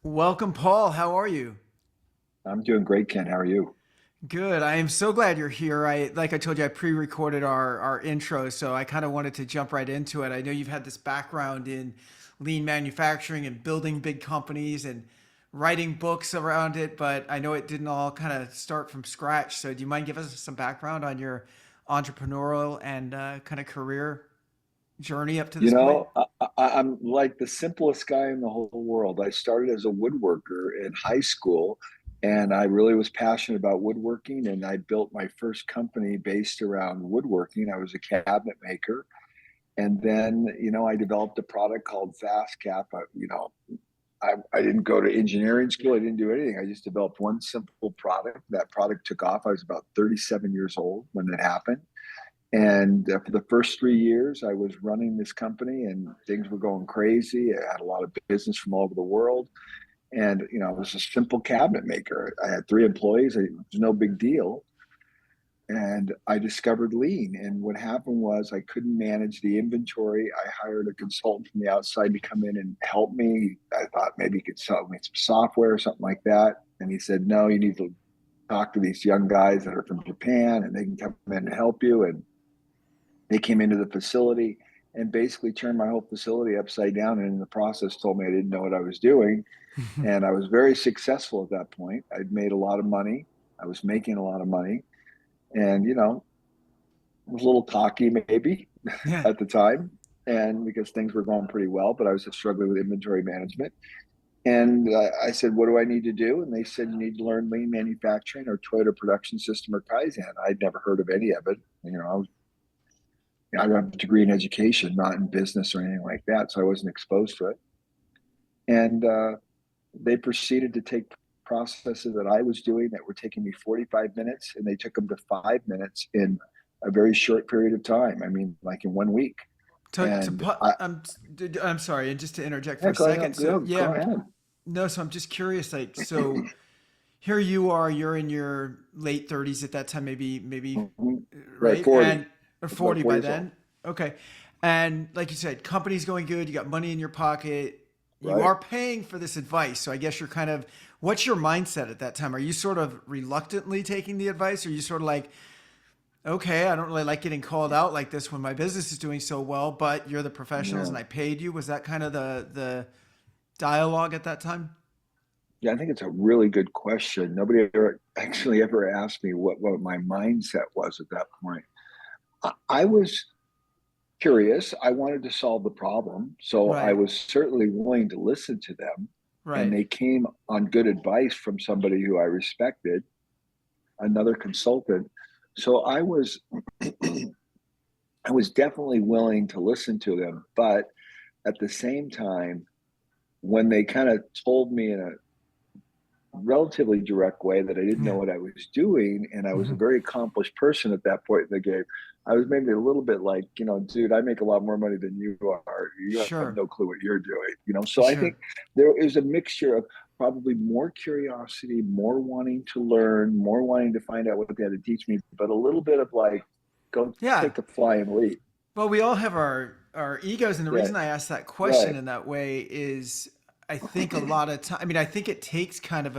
Welcome, Paul. How are you? I'm doing great, Ken. How are you? Good. I am so glad you're here. Like I told you, I pre-recorded our intro, so I kind of wanted to jump right into it. I know you've had this background in lean manufacturing and building big companies and writing books around it, but I know it didn't all kind of start from scratch. So do you mind giving us some background on your entrepreneurial and kind of career journey up to You this point? know, I'm like the simplest guy in the whole world. I started as a woodworker in high school, and I really was passionate about woodworking. And I built my first company based around woodworking. I was a cabinet maker. And then, I developed a product called FastCap. I didn't go to engineering school. I didn't do anything. I just developed one simple product. That product took off. I was about 37 years old when that happened. And for the first 3 years, I was running this company and things were going crazy. I had a lot of business from all over the world. And, I was a simple cabinet maker. I had three employees. It was no big deal. And I discovered lean. And what happened was I couldn't manage the inventory. I hired a consultant from the outside to come in and help me. I thought maybe he could sell me some software or something like that. And he said, no, you need to talk to these young guys that are from Japan and they can come in and help you. And they came into the facility and basically turned my whole facility upside down. And in the process, told me I didn't know what I was doing. And I was very successful at that point. I'd made a lot of money. I was making a lot of money. And, I was a little cocky maybe Yeah. at the time. And because things were going pretty well, but I was just struggling with inventory management. And I said, what do I need to do? And they said, you need to learn lean manufacturing or Toyota production system or Kaizen. I'd never heard of any of it. I got a degree in education, not in business or anything like that. So I wasn't exposed to it. And they proceeded to take processes that I was doing that were taking me 45 minutes and they took them to 5 minutes in a very short period of time. I mean, like in 1 week. To And put, I, I'm sorry, and just to interject for yeah, a second. So go yeah, ahead. no, so I'm just curious, like, so here you are, you're in your late 30s at that time, maybe, Mhm. Right, right? 40. And or I was about 40 40 by years old. then. Okay. And like you said, company's going good, you got money in your pocket, you Right. are paying for this advice. So I guess you're kind of, what's your mindset at that time? Are you sort of reluctantly taking the advice? Or are you sort of like, okay, I don't really like getting called out like this when my business is doing so well, but you're the professionals Yeah. and I paid you? Was that kind of the dialogue at that time? Yeah, I think it's a really good question. Nobody ever actually ever asked me what my mindset was at that point. I was curious. I wanted to solve the problem. So I Right. was certainly willing to listen to them. And Right. they came on good advice from somebody who I respected, another consultant. So I was definitely willing to listen to them. But at the same time, when they kind of told me in a relatively direct way that I didn't know Yeah. what I was doing. And I was a Mhm. very accomplished person at that point in the game. I was maybe a little bit like, dude, I make a lot more money than you are. You have Sure. no clue what you're doing. So I think Sure. there is a mixture of probably more curiosity, more wanting to learn, more wanting to find out what they had to teach me, but a little bit of like, go Yeah. take a flying leap. Well, we all have our egos, and the Yeah, reason I asked that question right. in that way is I think a lot of time. I mean, I think it takes kind of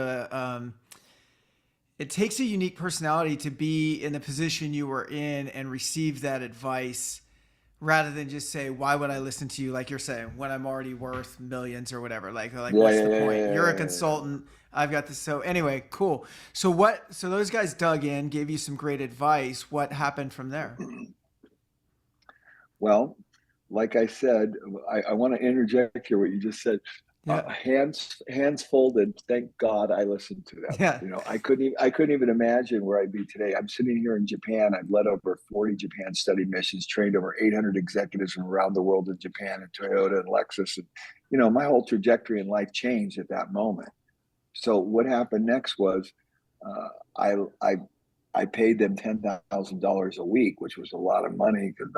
it takes a unique personality to be in the position you were in and receive that advice rather than just say, why would I listen to you? Like you're saying, when I'm already worth millions or whatever. Like Yeah, what's yeah, the yeah, point? You're a yeah, consultant. I've got this. So anyway, cool. So those guys dug in, gave you some great advice. What happened from there? yeah. Well, like I said, I want to interject here what you just said. Yeah. Hands folded. Thank God I listened to them. Yeah. I couldn't even imagine where I'd be today. I'm sitting here in Japan. I've led over 40 Japan study missions, trained over 800 executives from around the world in Japan and Toyota and Lexus. And, my whole trajectory in life changed at that moment. So what happened next was uh, I, I I paid them $10,000 a week, which was a lot of money because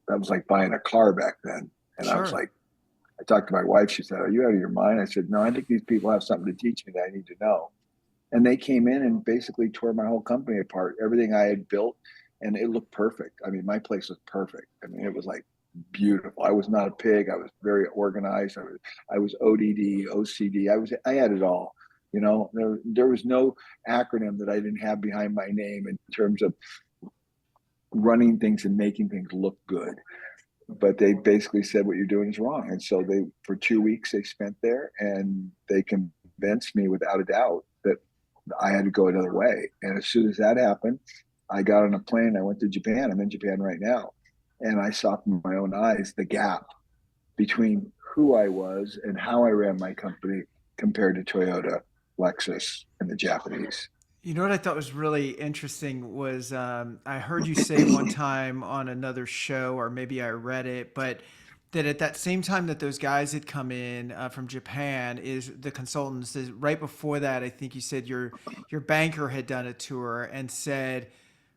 that was like buying a car back then. And I was Sure. like, I talked to my wife. She said, "Are you out of your mind?" I said, "No, I think these people have something to teach me that I need to know." And they came in and basically tore my whole company apart, everything I had built, and it looked perfect. I mean, my place was perfect. I mean, it was like beautiful. I was not a pig. I was very organized. I was ODD, OCD. I had it all. You know, there was no acronym that I didn't have behind my name in terms of running things and making things look good. But they basically said what you're doing is wrong. And so they, for 2 weeks, they spent there and they convinced me without a doubt that I had to go another way. And as soon as that happened, I got on a plane. I went to Japan. I'm in Japan right now. And I saw from my own eyes the gap between who I was and how I ran my company compared to Toyota, Lexus, and the Japanese. You know what I thought was really interesting was I heard you say one time on another show, or maybe I read it, but that at that same time that those guys had come in from Japan, is the consultants, is right before that, I think you said your banker had done a tour and said,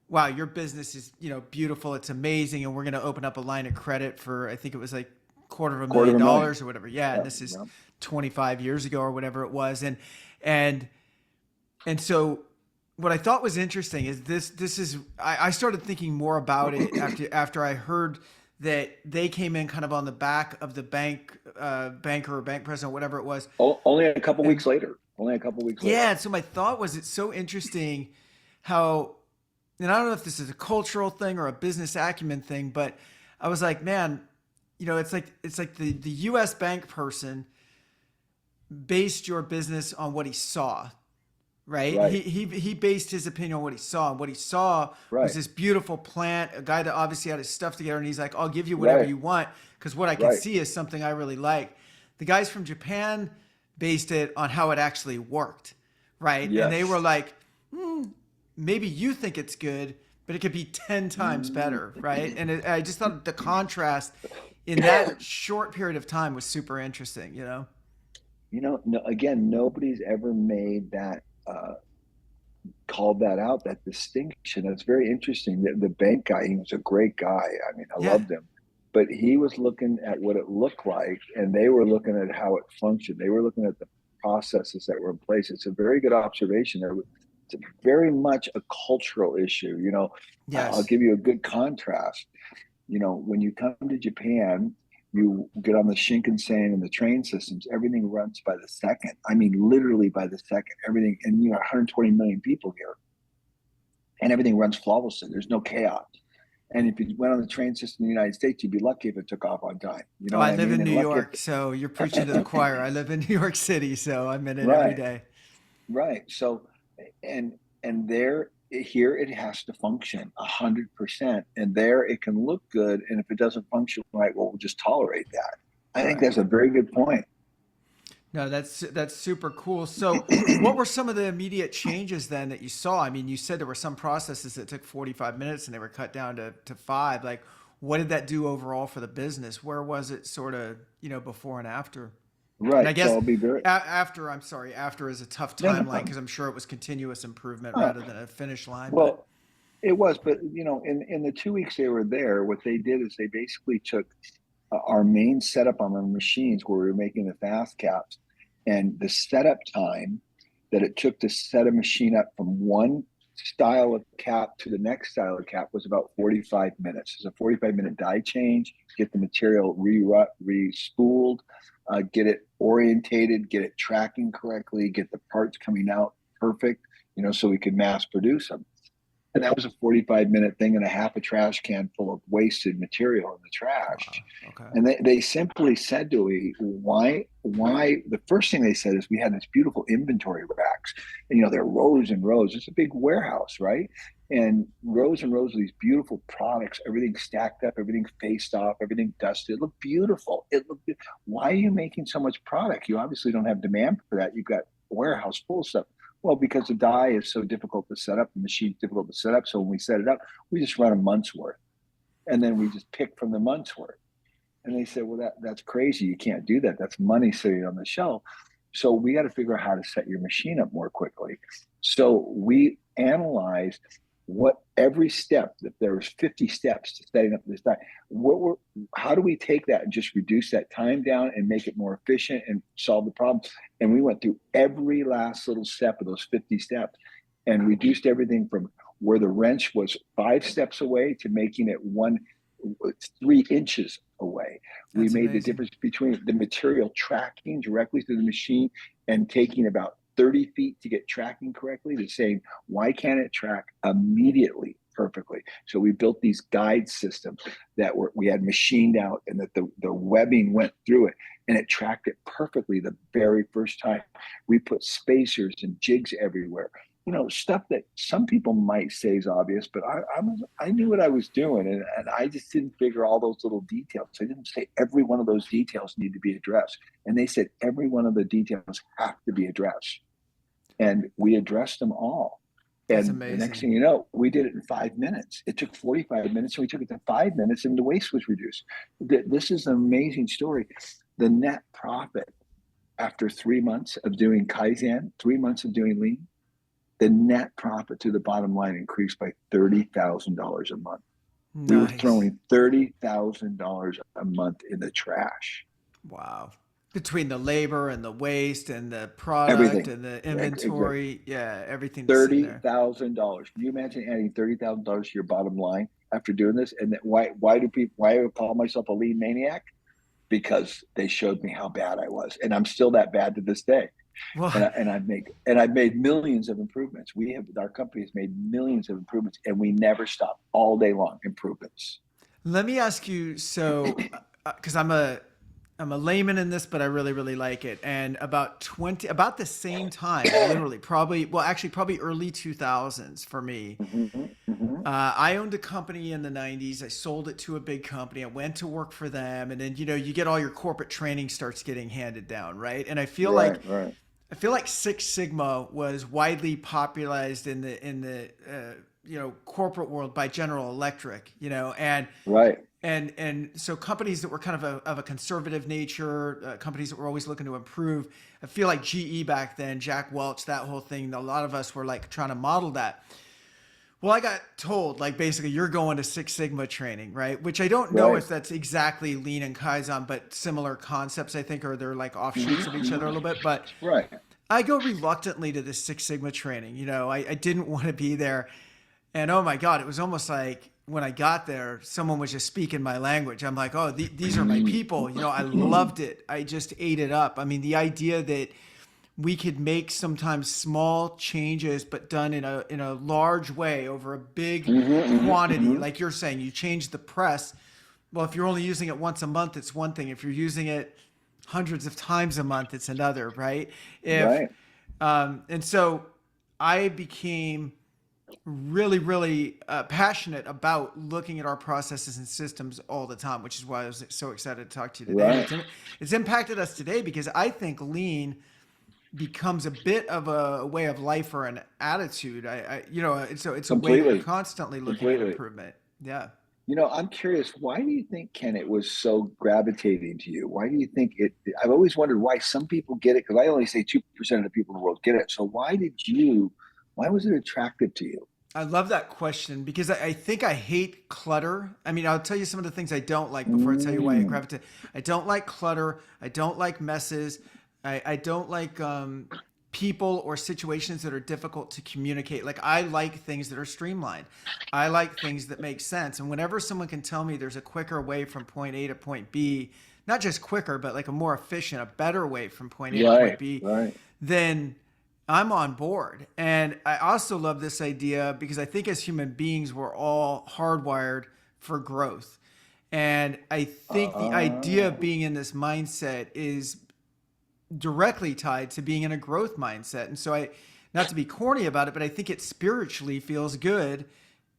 "Wow, your business is, beautiful. It's amazing, and we're going to open up a line of credit for, I think it was like quarter of a Quarter million of a million. dollars or whatever." Yeah, Yeah, and this is yeah. 25 years ago or whatever it was, and and so what I thought was interesting is this is I started thinking more about it after I heard that they came in kind of on the back of the banker or bank president, whatever it was. Only a couple And weeks later. Only a couple weeks later. yeah, so my thought was it's so interesting how, and I don't know if this is a cultural thing or a business acumen thing, but I was like, man, it's like the US bank person based your business on what he saw, right? Right. He based his opinion on what he saw. And what he saw was Right. this beautiful plant, a guy that obviously had his stuff together, and he's like, "I'll give you whatever Right. you want because what I can Right. see is something I really like." The guys from Japan based it on how it actually worked, right? And they were Yes. like, maybe you think it's good, but it could be 10 times better, right? And I just thought the contrast in that short period of time was super interesting, you know? No, again, nobody's ever made that called that out, that distinction. It's very interesting. The bank guy, he was a great guy. I mean, I Yeah. loved him. But he was looking at what it looked like, and they were looking at how it functioned. They were looking at the processes that were in place. It's a very good observation. It's very much a cultural issue. I'll Yes. give you a good contrast. When you come to Japan, you get on the Shinkansen and the train systems, everything runs by the second. I mean, literally by the second. Everything, and 120 million people here, and everything runs flawlessly. There's no chaos. And if you went on the train system in the United States, you'd be lucky if it took off on time. You Oh, know what I I live mean? in New And lucky York, so you're preaching to the if, choir. I live in New York City, so I'm in it every right, day. right. So, and there here it has to function 100%, and there it can look good. And if it doesn't function right, well, we'll just tolerate that. I think Right. that's a very good point. No, that's super cool. So, what were some of the immediate changes then that you saw? I mean, you said there were some processes that took 45 minutes and they were cut down to five. Like, what did that do overall for the business? Where was it sort of, before and after? And I Right. So guess I'll be very after, I'm sorry, after is a tough no, no timeline because problem. I'm sure it was continuous improvement Uh, rather than a finish line. But well, it was, but in the 2 weeks they were there, what they did is they basically took our main setup on the machines where we were making the fast caps, and the setup time that it took to set a machine up from one style of cap to the next style of cap was about 45 minutes. It's a 45-minute die change, get the material re-spooled, get it orientated, get it tracking correctly, get the parts coming out perfect, so we could mass produce them. And that was a 45-minute thing and a half a trash can full of wasted material in the trash. wow, okay, And they simply said to me, why? The first thing they said is we had this beautiful inventory racks. And, there are rows and rows. It's a big warehouse, right? And rows and rows of these beautiful products, everything stacked up, everything faced off, everything dusted. It looked beautiful. Why are you making so much product? You obviously don't have demand for that. You've got a warehouse full of stuff. Well, because the die is so difficult to set up, the machine's difficult to set up. So when we set it up, we just run a month's worth, and then we just pick from the month's worth. And they said, well, that's crazy. You can't do that. That's money sitting on the shelf. So we got to figure out how to set your machine up more quickly. So we analyzed what every step, that there was 50 steps to setting up this die. How do we take that and just reduce that time down and make it more efficient and solve the problem? And we went through every last little step of those 50 steps and reduced everything from where the wrench was 5 steps away to making it one 3 inches away. We That's made the amazing. difference between the material tracking directly through the machine and taking about 30 feet to get tracking correctly, to saying, why can't it track immediately perfectly? So we built these guide systems that we had machined out, and that the webbing went through it, and it tracked it perfectly the very first time. We put spacers and jigs everywhere, stuff that some people might say is obvious, but I knew what I was doing, and I just didn't figure all those little details. I didn't say every one of those details need to be addressed, and they said every one of the details have to be addressed, and we addressed them all. That's And the next amazing. thing you know, we did it in 5 minutes. It took 45 minutes, and we took it to 5 minutes, and the waste was reduced. This is an amazing story. The net profit after 3 months of doing Kaizen, 3 months of doing lean, the net profit to the bottom line increased by $30,000 a month. We were Nice. throwing $30,000 a month in the trash. Wow. Between the labor and the waste and the product Everything. and the Exactly. inventory, yeah, everything just sitting there. $30,000. Can you imagine adding $30,000 to your bottom line after doing this? And then why do I call myself a lean maniac? Because they showed me how bad I was, and I'm still that bad to this day. Well, And I've made millions of improvements. Our company has made millions of improvements, and we never stop, all day long improvements. let me ask you, so because I'm a layman in this, but I really, really like it. And about the same time, literally, probably, well, actually, probably early 2000s for me. Mm-hmm, mm-hmm. I owned a company in the 90s. I sold it to a big company. I went to work for them. And then, you get all your corporate training starts getting handed down, right? And Right, right, I feel like Six Sigma was widely popularized in the corporate world by General Electric, right. and so companies that were kind of a conservative nature, companies that were always looking to improve. I feel like GE back then, Jack Welch, that whole thing. A lot of us were like trying to model that. Well, I got told like basically you're going to Six Sigma training, right? Which I don't know Right. if that's exactly Lean and Kaizen, but similar concepts I think, or they're like Mm-hmm, offshoots of each other a mm-hmm. little bit. But Right. I go reluctantly to this Six Sigma training. I didn't want to be there. And oh my God, it was almost like when I got there, someone was just speaking my language. I'm like, oh, these are my people. I loved it. I just ate it up. I mean, the idea that we could make sometimes small changes, but done in a large way over a big Mm-hmm, mm-hmm, quantity. mm-hmm. Like you're saying, you change the press. Well, if you're only using it once a month, it's one thing. If you're using it hundreds of times a month, it's another, right? If Right. and so I became really, really passionate about looking at our processes and systems all the time, which is why I was so excited to talk to you today. And Right. it's impacted us today because I think lean becomes a bit of a way of life or an attitude. It's a way that you're Completely. constantly looking at Completely. improvement. Yeah. I'm curious, why do you think, Ken, it was so gravitating to you? Why do you think I've always wondered why some people get it, because I only say 2% of the people in the world get it. So why was it attractive to you? I love that question because I think I hate clutter. I mean, I'll tell you some of the things I don't like before I tell you why I Mm, gravitate. I don't like clutter. I don't like messes. I don't like people or situations that are difficult to communicate. Like, I like things that are streamlined. I like things that make sense. And whenever someone can tell me there's a quicker way from point A to point B, not just quicker, but like a more efficient, a better way from point A to point right, B, right. then I'm on board. And I also love this idea because I think as human beings, we're all hardwired for growth. And I think the idea of Uh, being in this mindset is directly tied to being in a growth mindset. And so not to be corny about it, but I think it spiritually feels good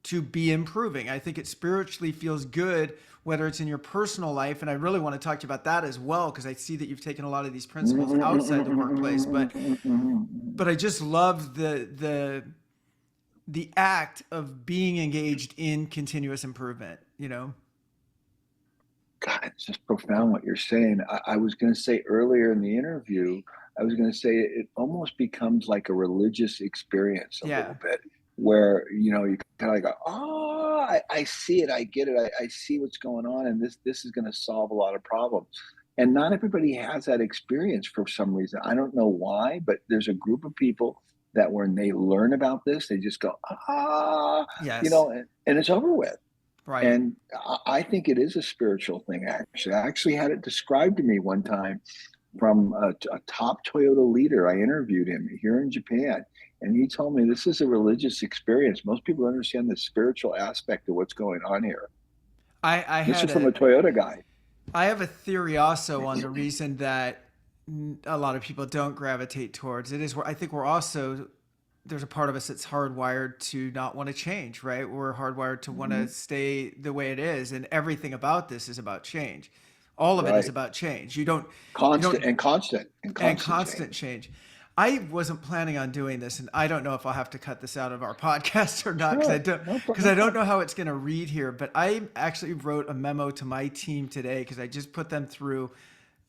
to be improving. I think it spiritually feels good, whether it's in your personal life. And I really want to talk to you about that as well, because I see that you've taken a lot of these principles outside the workplace. But I just love the act of being engaged in continuous improvement. God, it's just profound what you're saying. I was going to say earlier in the interview, I was going to say it almost becomes like a religious experience a Yeah. little bit, where you kind of like go, oh, I see it, I get it, I see what's going on, and this is going to solve a lot of problems. And not everybody has that experience for some reason. I don't know why, but there's a group of people that when they learn about this, they just go, Yes. and it's over with. Right. And I think it is a spiritual thing, actually. I actually had it described to me one time from a top Toyota leader. I interviewed him here in Japan, and he told me this is a religious experience. Most people understand the spiritual aspect of what's going on here. I This had is from a a Toyota guy. I have a theory also on the reason that a lot of people don't gravitate towards it is where I think we're also there's a part of us that's hardwired to not want to change, right? We're hardwired to want to Mhm. stay the way it is, and everything about this is about change. All of it is Right. about change. You Constant don't, and constant and and constant constant change. change. I wasn't planning on doing this, and I don't know if I'll have to cut this out of our podcast or not Sure. because No I don't problem. know how it's going to read here. But I actually wrote a memo to my team today because I just put them through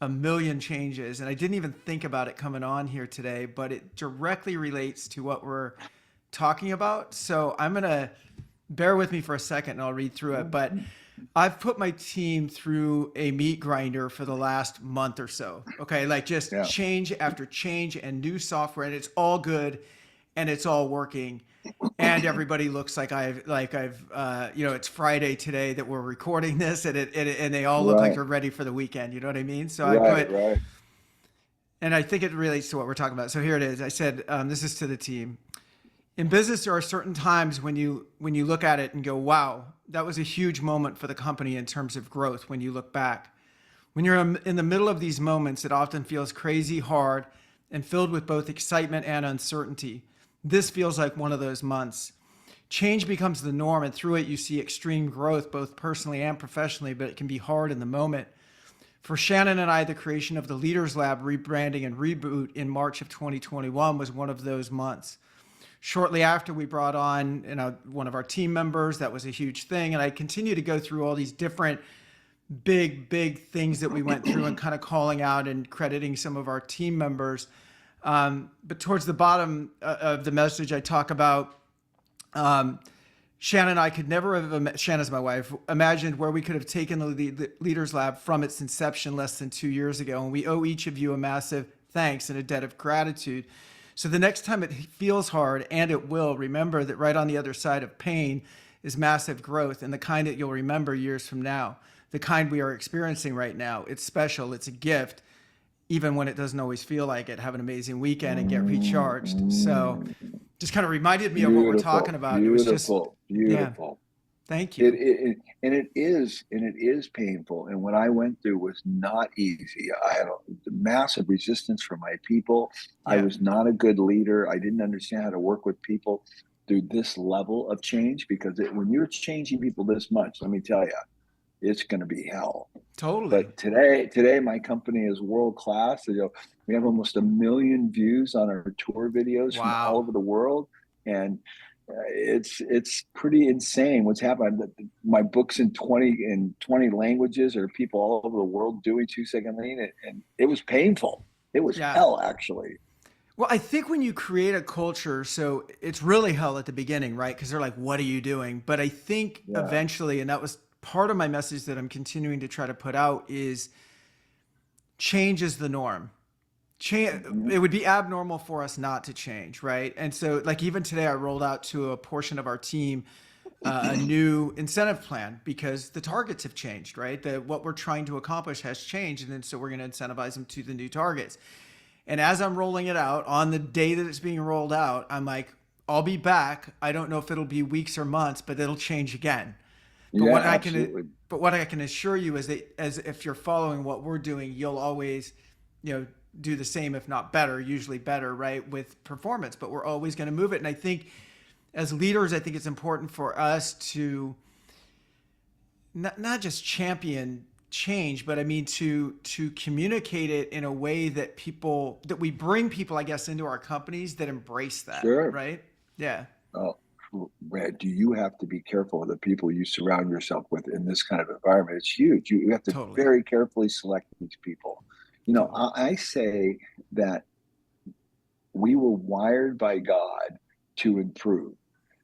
a million changes, and I didn't even think about it coming on here today. But it directly relates to what we're talking about. So I'm gonna bear with me for a second, and I'll read through it. But I've put my team through a meat grinder for the last month or so. Okay, like just Yeah. change after change and new software, and it's all good, and it's all working, and everybody looks like it's Friday today that we're recording this, and they all look like Right. they're ready for the weekend. You know what I mean? So I Right. put, Right. and I think it relates to what we're talking about. So here it is. I said, this is to the team. In business, there are certain times when you look at it and go, wow, that was a huge moment for the company in terms of growth when you look back. When you're in the middle of these moments, it often feels crazy hard and filled with both excitement and uncertainty. This feels like one of those months. Change becomes the norm, and through it, you see extreme growth, both personally and professionally, but it can be hard in the moment. For Shannon and I, the creation of the Leaders Lab rebranding and reboot in March of 2021 was one of those months. Shortly after, we brought on one of our team members. That was a huge thing, and I continue to go through all these different big things that we went through and kind of calling out and crediting some of our team members. But towards the bottom of the message, I talk about um, Shannon and I could never have, Shannon's my wife, imagined where we could have taken the Leaders Lab from its inception less than 2 years ago. And we owe each of you a massive thanks and a debt of gratitude. So the next time it feels hard, and it will, remember that right on the other side of pain is massive growth, and the kind that you'll remember years from now, the kind we are experiencing right now. It's special, it's a gift, even when it doesn't always feel like it. Have an amazing weekend and get recharged. So Mm. just kind of reminded me of what we're talking Beautiful. about. It was just, Beautiful. yeah, Beautiful. thank It, you. it, it and it is painful. And what I went through was not easy. I had a massive resistance from my people. I Yeah, was not a good leader. I didn't understand how to work with people through this level of change because when you're changing people this much, let me tell you, it's going to be hell. totally. But today my company is world class. You know, we have almost 1 million views on our tour videos from all Wow. over the world, and it's pretty insane what's happened. My books in 20 languages, or people all over the world doing 2 Second Lean, and it was painful. It was Yeah. hell, actually. Well, I think when you create a culture, so it's really hell at the beginning, right? Because they're like, what are you doing? But I think Yeah. eventually, and that was part of my message that I'm continuing to try to put out, is change is the norm. Change, Hmm. it would be abnormal for us not to change, right? And so, like, even today, I rolled out to a portion of our team a new incentive plan because the targets have changed, right? What we're trying to accomplish has changed, and then so we're going to incentivize them to the new targets. And as I'm rolling it out on the day that it's being rolled out, I'm like, I'll be back. I don't know if it'll be weeks or months, but it'll change again. But Yeah, absolutely. what I can assure you is that as if you're following what we're doing, you'll always, do the same, if not better, usually better, right, with performance. But we're always going to move it. And I think as leaders, I think it's important for us to not just champion change, but I mean to communicate it in a way that we bring people, I guess, into our companies that embrace that, Sure. right? Yeah, Oh, Brad, do you have to be careful of the people you surround yourself with in this kind of environment? It's huge. You have to totally, very carefully select these people. You know, totally. I say that we were wired by God to improve.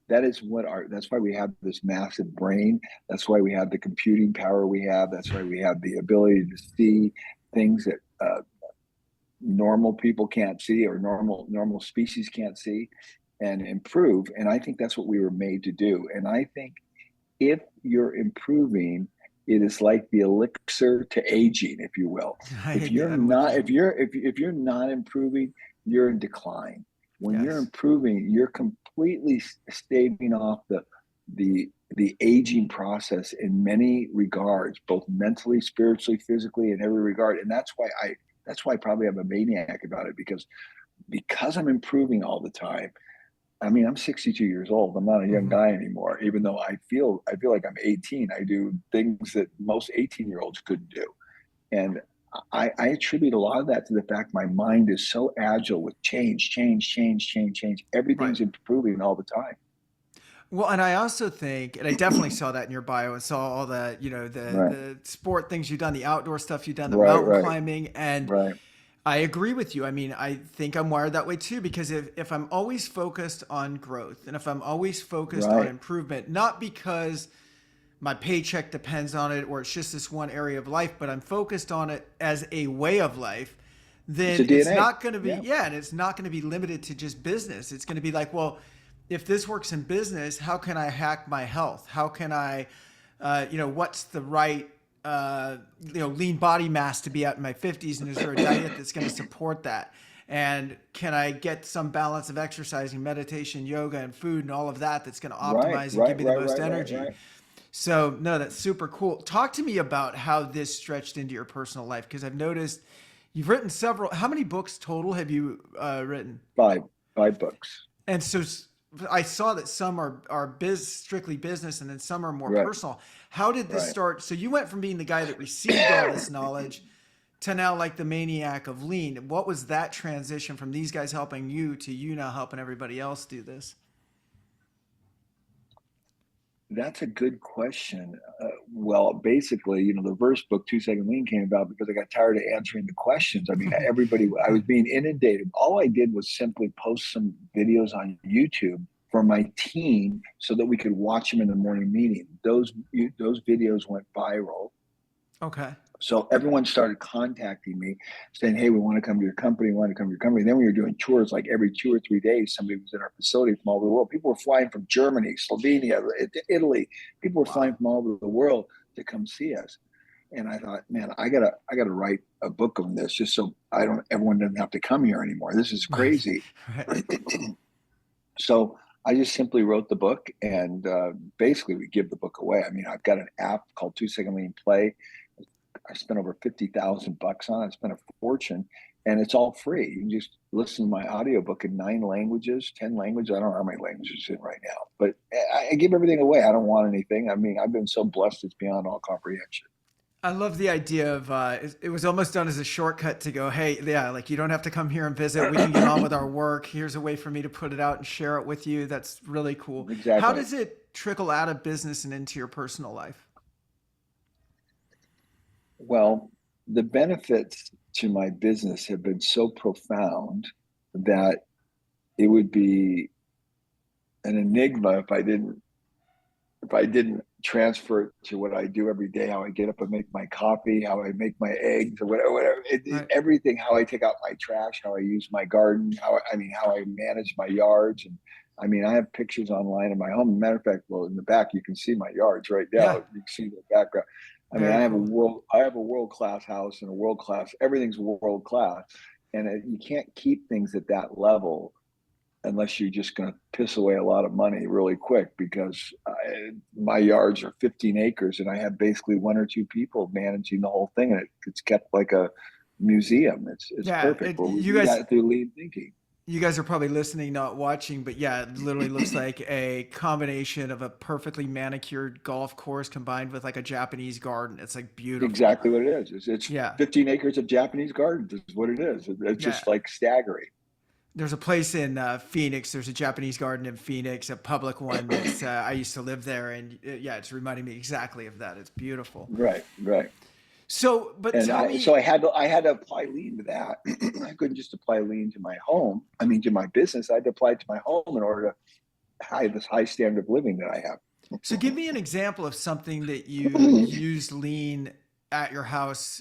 That's why we have this massive brain. That's why we have the computing power we have. That's why we have the ability to see things that normal people can't see, or normal species can't see, and improve. And I think that's what we were made to do. And I think if you're improving, it is like the elixir to aging, if you will. If you're I'm with not, you. if you're not improving, you're in decline. When you're Yes. improving, you're completely staving off the aging process in many regards, both mentally, spiritually, physically, in every regard. And that's why probably I'm a maniac about it, because I'm improving all the time. I mean, I'm 62 years old. I'm not a young Hmm. guy anymore, even though I feel like I'm 18. I do things that most 18-year-olds couldn't do. And I attribute a lot of that to the fact my mind is so agile with change, change, change, change, change. Right. Everything's improving all the time. Well, and I also think, and I definitely saw that in your bio and saw all the, Right, the sport things you've done, the outdoor stuff you've done, the right, mountain right, climbing, and right, I agree with you. I mean, I think I'm wired that way too, because if I'm always focused on growth and if I'm always focused on right, improvement, not because my paycheck depends on it or it's just this one area of life, but I'm focused on it as a way of life, it's a then it's DNA. not going to be, Yeah, yeah, and it's not going to be limited to just business. It's going to be like, well, if this works in business, how can I hack my health? How can I, what's the right, lean body mass to be at in my 50s? And is there a diet that's going to support that? And can I get some balance of exercising, meditation, yoga, and food and all of that that's going to right, optimize and give right, me the right, most right, right, energy? right. So, no, that's super cool. Talk to me about how this stretched into your personal life, because I've noticed you've written several. How many books total have you written? Five, five books. And so I saw that some are strictly business, and then some are more Right, personal. How did this right. start? So you went from being the guy that received all this knowledge to now like the maniac of lean. What was that transition from these guys helping you to you now helping everybody else do this? That's a good question. Well, basically, the first book, 2 Second Lean, came about because I got tired of answering the questions. I mean, I was being inundated. All I did was simply post some videos on YouTube for my team so that we could watch them in the morning meeting. Those videos went viral. Okay. So everyone started contacting me saying, "Hey, we want to come to your company. We want to come to your company." And then we were doing tours like every 2 or 3 days. Somebody was in our facility from all over the world. People were flying from Germany, Slovenia, Italy. People were flying Wow. from all over the world to come see us. And I thought, man, I gotta write a book on this just so everyone doesn't have to come here anymore. This is Right. crazy. Right. So I just simply wrote the book, and basically we give the book away. I mean, I've got an app called 2 Second Lean Play. I spent over 50,000 bucks on it. I spent a fortune, and it's all free. You can just listen to my audiobook in 9 languages, 10 languages. I don't know how many languages it's in right now, but I give everything away. I don't want anything. I mean, I've been so blessed, it's beyond all comprehension. I love the idea of it was almost done as a shortcut to go, hey, yeah, like you don't have to come here and visit. We can get on with our work. Here's a way for me to put it out and share it with you. That's really cool. How Exactly. does it trickle out of business and into your personal life? Well, the benefits to my business have been so profound that it would be an enigma if I didn't transfer it to what I do every day, how I get up and make my coffee, how I make my eggs, or whatever, Right. everything, how I take out my trash, how I use my garden, how I manage my yards. And I mean, I have pictures online of my home. Matter of fact, well, in the back, you can see my yards right now. Yeah. You can see the background. I mean, Very cool. I have a world class house and a world class, everything's world class. And you can't keep things at that level unless you're just going to piss away a lot of money really quick, because my yards are 15 acres and I have basically one or two people managing the whole thing, and it's kept like a museum. It's Yeah. perfect. Well, we do that through lean thinking. You guys are probably listening, not watching, but yeah, it literally looks like a combination of a perfectly manicured golf course combined with like a Japanese garden. It's like beautiful. Exactly what it is. It's Yeah. 15 acres of Japanese gardens is what it is. It's Yeah. just like staggering. There's a place in Phoenix. There's a Japanese garden in Phoenix, a public one that's I used to live there, and yeah, it's reminding me exactly of that. It's beautiful. Right, right. So, but And tell so me, I had to apply lean to that. I couldn't just apply lean to my home. I mean, to my business. I had to apply it to my home in order to high this high standard of living that I so give me an example of something that you have. use lean at your house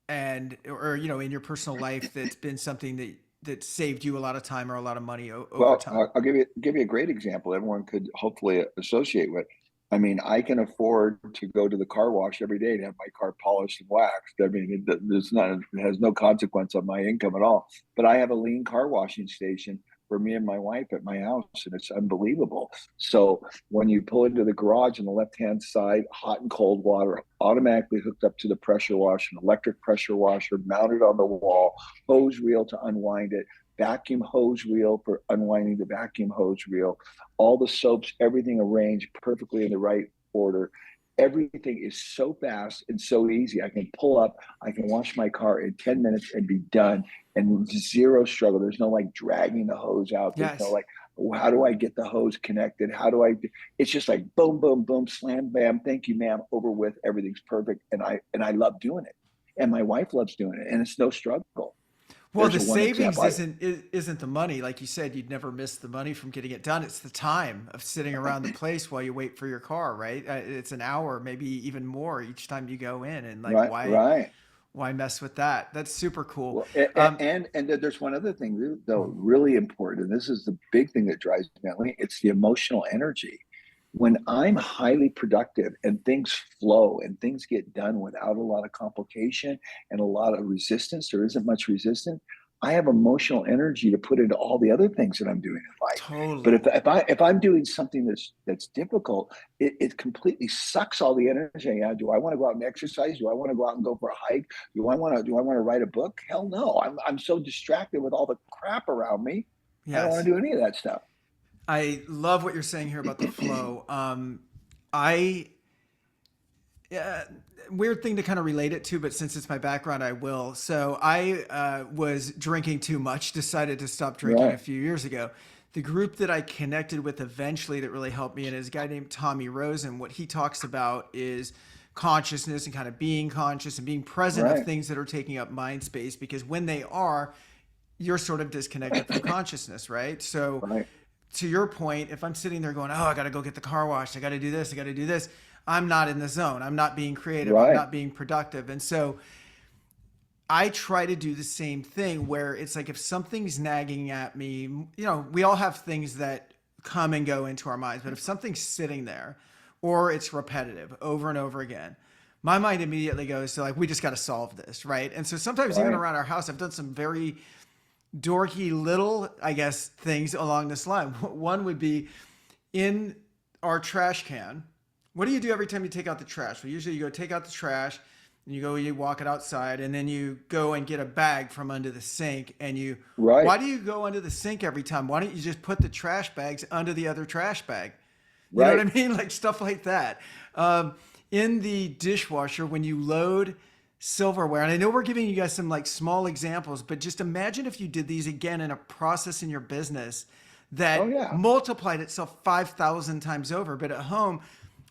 and or in your personal life that's been something that saved you a lot of time or a lot of money over Well, time. I'll give you a great example everyone could hopefully associate with. I mean, I can afford to go to the car wash every day to have my car polished and waxed. I mean, there's not, it has no consequence on my income at all. But I have a lean car washing station for me and my wife at my house, and it's unbelievable. So when you pull into the garage on the left-hand side, hot and cold water automatically hooked up to the pressure washer, an electric pressure washer mounted on the wall, hose reel to unwind it, vacuum hose reel for unwinding the vacuum hose reel, all the soaps, everything arranged perfectly in the right order. Everything is so fast and so easy. I can pull up, I can wash my car in 10 minutes and be done, and zero struggle. There's no like dragging the hose out. There's no Yes. like, how do I get the hose connected? How do I it's just like boom, boom, boom, slam, bam, thank you, ma'am, over with, everything's perfect. And I love doing it. And my wife loves doing it. And it's no struggle. Well, There's the a one savings example. isn't the money, like you said. You'd never miss the money from getting it done. It's the time of sitting around the place while you wait for your car, right? It's an hour, maybe even more each time you go in, and like Right, right. why mess with that? That's super cool. Well, Um, and there's one other thing though, really important, and this is the big thing that drives me. It's the emotional energy. When I'm highly productive and things flow and things get done without a lot of complication and a lot of resistance, there isn't much resistance. I have emotional energy to put into all the other things that I'm doing in life. But totally. if I'm doing something that's difficult, it completely sucks all the energy out. Do I want to go out and exercise? Do I want to go out and go for a hike? Do I want to write a book? Hell no. I'm so distracted with all the crap around me. I don't want Yes. to do any of that stuff. I love what you're saying here about the flow. I Yeah, weird thing to kind of relate it to, but since it's my background, I will. So I was drinking too much, decided to stop drinking a Right. few years ago. The group that I connected with eventually that really helped me and is a guy named Tommy Rosen. What he talks about is consciousness and kind of being conscious and being present of Right. things that are taking up mind space, because when they are, you're sort of disconnected from consciousness, right? So Right. to your point, if I'm sitting there going, oh, I got to go get the car washed, I got to do this, I got to do this, I'm not in the zone. I'm not being creative. I'm Right. not being productive. And so I try to do the same thing where it's like if something's nagging at me, we all have things that come and go into our minds, but if something's sitting there or it's repetitive over and over again, my mind immediately goes to like, we just got to solve this, right? And so sometimes even Right. around our house, I've done some very dorky little, I guess, things along this line. One would be in our trash can. What do you do every time you take out the trash? Well, usually you go take out the trash and you walk it outside, and then you go and get a bag from under the sink and Right. why do you go under the sink every time? Why don't you just put the trash bags under the other trash bag? You know what I Right. mean? Like stuff like that. In the dishwasher, when you load silverware, and I know we're giving you guys some like small examples, but just imagine if you did these again in a process in your business Oh that yeah. multiplied itself 5,000 times over. But at home,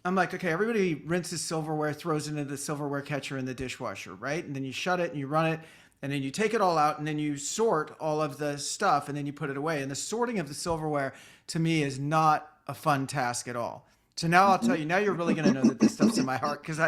I'm like, okay, everybody rinses silverware, throws it into the silverware catcher in the dishwasher, right? And then you shut it and you run it, and then you take it all out, and then you sort all of the stuff, and then you put it away. And the sorting of the silverware to me is not a fun task at all. So now I'll tell Mhm. you, now you're really going to know that this stuff's in my heart, because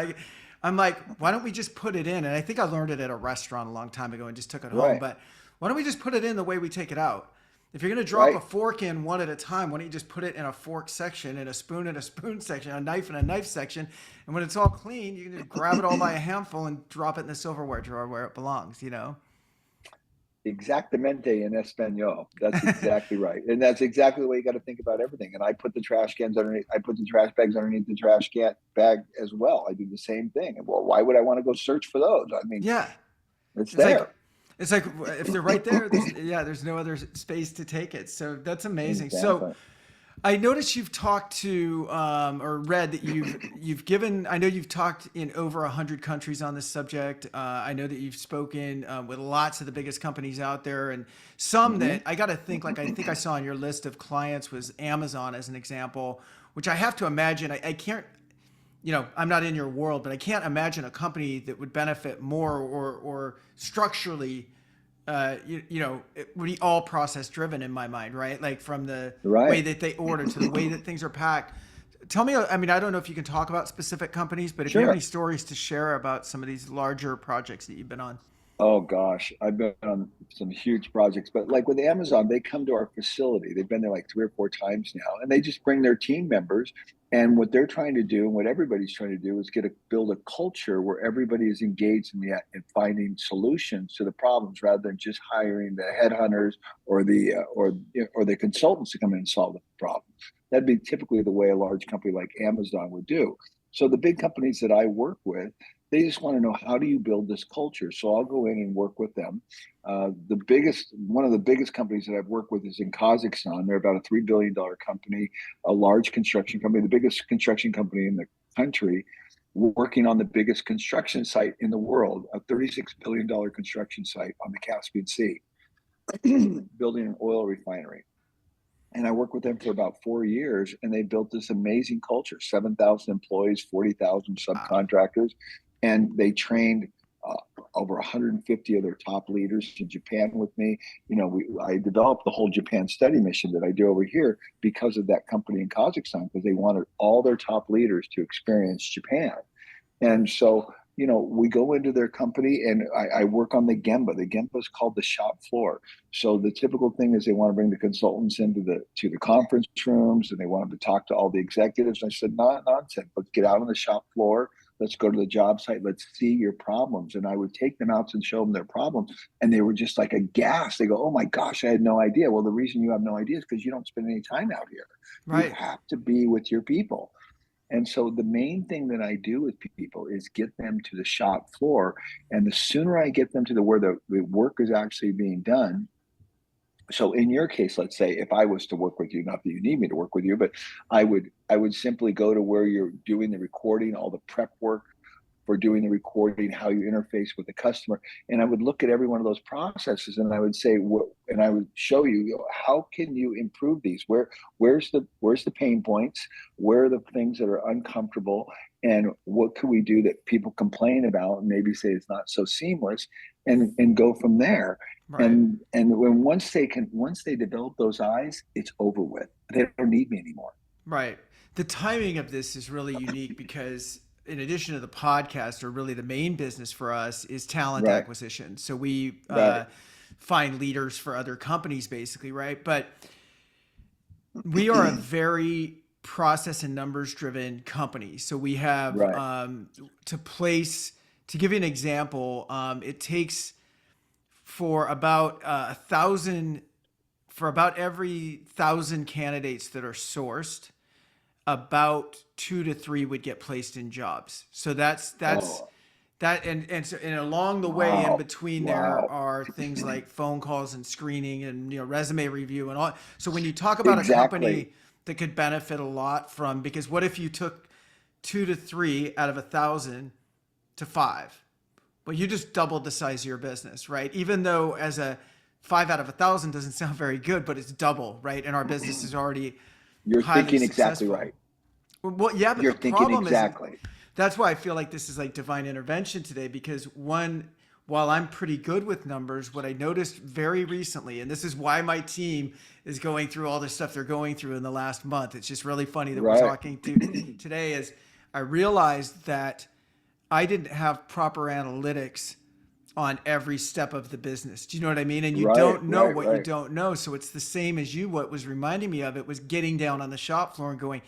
I'm like, why don't we just put it in? And I think I learned it at a restaurant a long time ago and just took it home. Right. But why don't we just put it in the way we take it out? If you're going to drop a Right. fork in one at a time, why don't you just put it in a fork section, in a spoon section, a knife in a knife section, and when it's all clean, you can just grab it all by a handful and drop it in the silverware drawer where it belongs, you know? Exactamente in Espanol. That's exactly right. And that's exactly the way you got to think about everything. And I put the trash cans underneath, I put the trash bags underneath the trash can bag as well. I do the same thing. And well, why would I want to go search for those? I mean, Yeah. it's It's like there. it's like if they're right there, there's no other space to take it. So that's amazing. So Exactly. I noticed you've talked to or read that you've given. I know you've talked in over 100 countries on this subject. I know that you've spoken with lots of the biggest companies out there, and some Hmm. that I got to think. Like I think I saw on your list of clients was Amazon as an example, which I have to imagine. I can't. I'm not in your world, but I can't imagine a company that would benefit more or structurally it would be all process driven in my mind, right? Like from the way Right. that they order to the way that things are packed. Tell me, I mean, I don't know if you can talk about specific companies, but if you have any Sure. stories to share about some of these larger projects that you've been on. Oh gosh, I've been on some huge projects, but like with Amazon, they come to our facility. They've been there like 3 or 4 times now, and they just bring their team members. And what they're trying to do, and what everybody's trying to do, is build a culture where everybody is engaged in finding solutions to the problems, rather than just hiring the headhunters or the consultants to come in and solve the problem. That'd be typically the way a large company like Amazon would do. So the big companies that I work with, they just want to know, how do you build this culture? So I'll go in and work with them. One of the biggest companies that I've worked with is in Kazakhstan. They're about a $3 billion company, a large construction company, the biggest construction company in the country, working on the biggest construction site in the world, a $36 billion construction site on the Caspian Sea, building an oil refinery. And I worked with them for about 4 years, and they built this amazing culture: 7,000 employees, 40,000 Wow. subcontractors, and they trained over 150 of their top leaders in Japan with me. I developed the whole Japan study mission that I do over here because of that company in Kazakhstan, because they wanted all their top leaders to experience Japan. And so, we go into their company, and I work on the Gemba. The Gemba is called the shop floor. So the typical thing is they want to bring the consultants into the conference rooms, and they want them to talk to all the executives. And I said, not nonsense. Let's get out on the shop floor. Let's go to the job site. Let's see your problems. And I would take them out and show them their problems. And they were just like aghast. They go, "Oh my gosh, I had no idea." Well, the reason you have no idea is because you don't spend any time out here. You Right. have to be with your people. And so the main thing that I do with people is get them to the shop floor. And the sooner I get them to where the work is actually being done. So in your case, let's say if I was to work with you, not that you need me to work with you, but I would simply go to where you're doing the recording, all the prep work for doing the recording, how you interface with the customer. And I would look at every one of those processes, and I would say, and I would show you, how can you improve these? Where's the pain points? Where are the things that are uncomfortable? And what can we do that people complain about and maybe say it's not so seamless, and go from there. Right. And once they develop those eyes, it's over with. They don't need me anymore. Right. The timing of this is really unique because, in addition to the podcast, or really the main business for us is talent Right, acquisition. So we right, find leaders for other companies, basically, right? But we are a very process and numbers driven company. So we have right. to give you an example, it takes for about a thousand, for about every thousand candidates that are sourced, about 2 to 3 would get placed in jobs. So that's Oh, that, and along the way in wow, between there wow. are things like phone calls and screening and resume review and all. So when you talk about a Exactly. company that could benefit a lot from, because what if you took 2 to 3 out of 1,000 to 5? Well, you just doubled the size of your business, right? Even though as a 5 out of 1,000 doesn't sound very good, but it's double, right? And our business is already You're highly thinking exactly successful. right. Well, yeah, but You're the thinking problem is, exactly. that's why I feel like this is like divine intervention today. Because one, while I'm pretty good with numbers, what I noticed very recently, and this is why my team is going through all this stuff they're going through in the last month. It's just really funny that we're Right. talking to today. Is I realized that I didn't have proper analytics on every step of the business. Do you know what I mean? And you Right, don't know right, what you right. don't know. So it's the same as you. What was reminding me of it was getting down on the shop floor and going,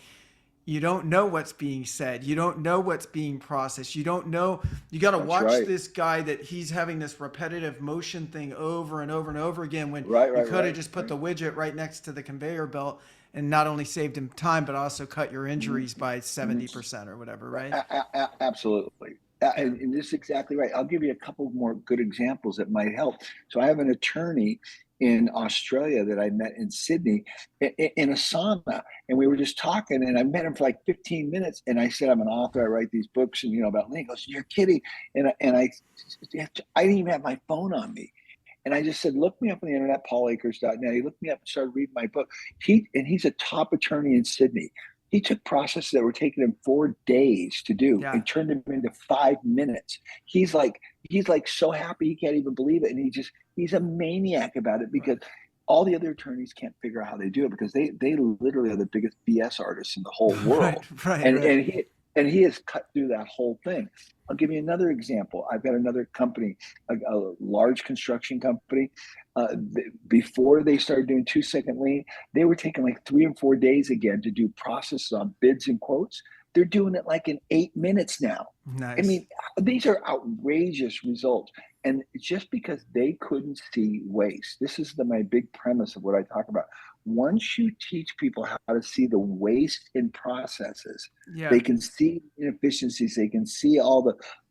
you don't know what's being said. You don't know what's being processed. You don't know. You got to That's watch right. this guy that he's having this repetitive motion thing over and over and over again, when Right, you right, could have right, just put right. the widget right next to the conveyor belt and not only saved him time, but also cut your Mhm, injuries by mhm. 70% or whatever, right? Absolutely. Yeah. And this is exactly right. I'll give you a couple more good examples that might help. So I have an attorney in Australia that I met in Sydney in a sauna, and we were just talking, and I met him for like 15 minutes, and I said, "I'm an author. I write these books, and about Lean." He goes, "You're kidding." I didn't even have my phone on me. And I just said, "Look me up on the internet, paulakers.net." He looked me up and started reading my book. He's a top attorney in Sydney. He took processes that were taking him 4 days to do Yeah. and turned them into 5 minutes. He's like so happy he can't even believe it. And he's a maniac about it, Right. because all the other attorneys can't figure out how they do it, because they literally are the biggest BS artists in the whole Right. world. Right. And Right. and he And he has cut through that whole thing. I'll give you another example. I've got another company, a large construction company. Before they started doing 2 second lean, they were taking like 3 and 4 days again to do processes on bids and quotes. They're doing it like in 8 minutes now. I Nice. mean, these are outrageous results. And just because they couldn't see waste, this is my big premise of what I talk about. Once you teach people how to see the waste in processes, they Yeah. can see inefficiencies. They can see all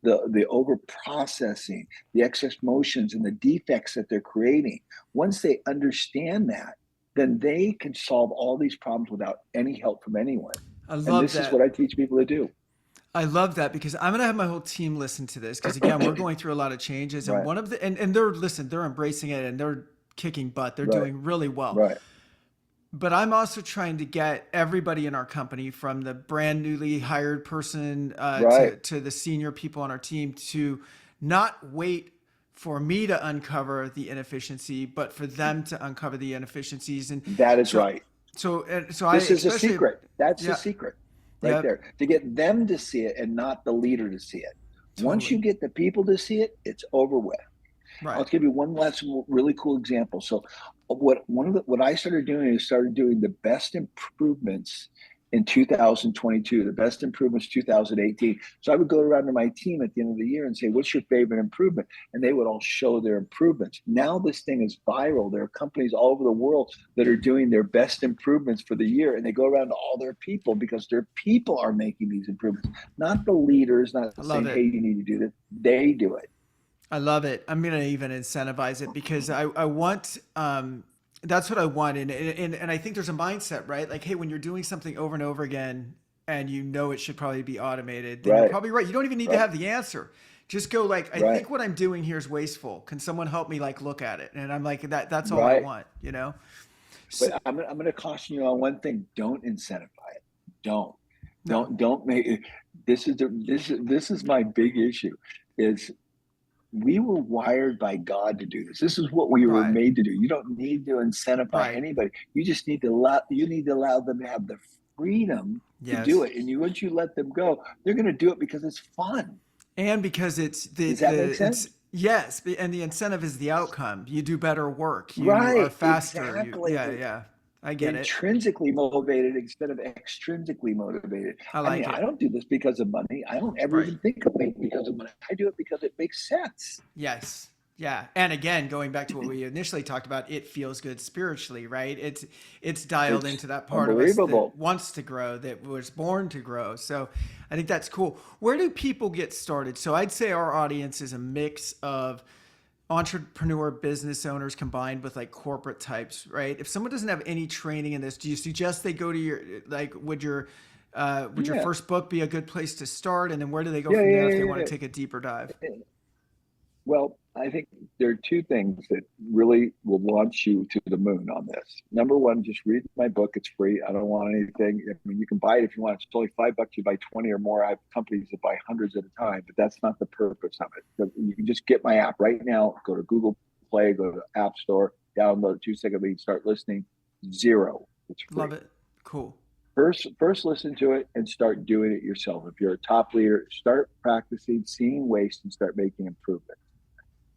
the over processing, the excess motions, and the defects that they're creating. Once they understand that, then they can solve all these problems without any help from anyone. I And love this is what that. I teach people to do. I love that because I'm gonna have my whole team listen to this because again, we're going through a lot of changes, and Right, one of the and they're listen, they're embracing it and they're kicking butt. They're right, doing really well. right, But I'm also trying to get everybody in our company, from the brand newly hired person right. to the senior people on our team, to not wait for me to uncover the inefficiency, but for them to uncover the inefficiencies. And That is so, right. so I This is a especially, secret. That's the yeah, secret right yeah, there, to get them to see it and not the leader to see it. Once you totally, get the people to see it, it's over with. I'll right. give you one last really cool example. So, what I started doing is started doing the best improvements in 2022, the best improvements 2018. So I would go around to my team at the end of the year and say, "What's your favorite improvement?" And they would all show their improvements. Now this thing is viral. There are companies all over the world that are doing their best improvements for the year, and they go around to all their people because their people are making these improvements, not the leaders, not I love saying, "Hey, it. you need to do this." They do it. I love it. I'm gonna even incentivize it because I want that's what I want, and I think there's a mindset, right? Like, hey, when you're doing something over and over again and you know it should probably be automated, then you're Right, probably right. You don't even need to right. have the answer. Just go like, I Right, think what I'm doing here is wasteful. Can someone help me like look at it? And I'm like, that's all I right. want, you know? So, But I'm going to caution you on one thing: don't incentivize it. Don't, no, don't make it. This is my big issue. Is we were wired by God to do this. This is what we were right, made to do. You don't need to incentivize right. anybody. You just need to allow them to have the freedom to do Yes. it. And once you let them go, they're going to do it because it's fun. And because it's Does that make it's sense? yes, and the incentive is the outcome. You do better work. You are Right, faster. You yeah, exactly. yeah. I get it. Intrinsically motivated instead of extrinsically motivated. I I mean, like I it. don't do this because of money. I don't ever Right. even think of it because of money. I do it because it makes sense. Yes. Yeah. And again, going back to what we initially talked about, it feels good spiritually, right? It's dialed It's into that part of us that unbelievable. wants to grow, that was born to grow. So I think that's cool. Where do people get started? So I'd say our audience is a mix of entrepreneur business owners combined with like corporate types, right? If someone doesn't have any training in this, do you suggest they go to your like would your Yeah, first book be a good place to start, and then where do they go yeah, from yeah, there if they yeah, want to take a deeper dive? yeah. Well, I think there are two things that really will launch you to the moon on this. Number one, just read my book. It's free. I don't want anything. I mean, you can buy it if you want. It's only $5. You buy 20 or more. I have companies that buy hundreds at a time, but that's not the purpose of it. You can just get my app right now. Go to Google Play, go to App Store, download 2 Second Lead, start listening. Zero. It's Love free. it. Cool. First listen to it and start doing it yourself. If you're a top leader, start practicing seeing waste and start making improvements.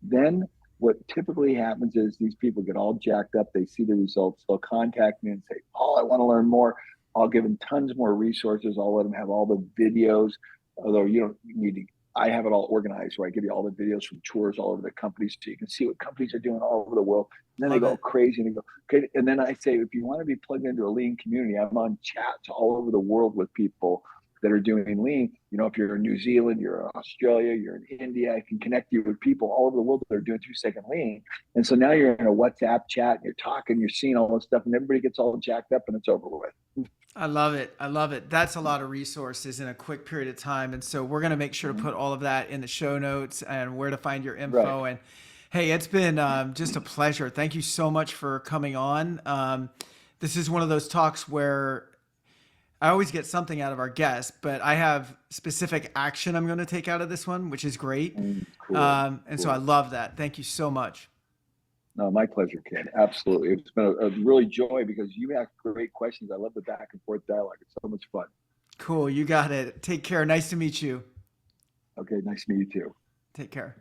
Then what typically happens is these people get all jacked up. They see the results. They'll contact me and say, "Oh, I want to learn more." I'll give them tons more resources. I'll let them have all the videos, although you don't need to. I have it all organized where I give you all the videos from tours all over the companies so you can see what companies are doing all over the world. And then they Love go it. crazy and they go, okay. And then I say, if you want to be plugged into a lean community, I'm on chats all over the world with people that are doing lean. You know, if you're in New Zealand, you're in Australia, you're in India, I can connect you with people all over the world that are doing 2 second lean. And so now you're in a WhatsApp chat and you're talking, you're seeing all this stuff, and everybody gets all jacked up and it's over with. I love it. I love it. That's a lot of resources in a quick period of time. And so we're going to make sure to Mm-hmm. put all of that in the show notes and where to find your Right. info. And hey, it's been just a pleasure. Thank you so much for coming on. This is one of those talks where I always get something out of our guests, but I have specific action I'm going to take out of this one, which is great. Cool. And so I Cool. love that. Thank you so much. No, my pleasure, Ken. Absolutely. It's been a really joy because you ask great questions. I love the back and forth dialogue. It's so much fun. Cool. You got it. Take care. Nice to meet you. Okay, nice to meet you too. Take care.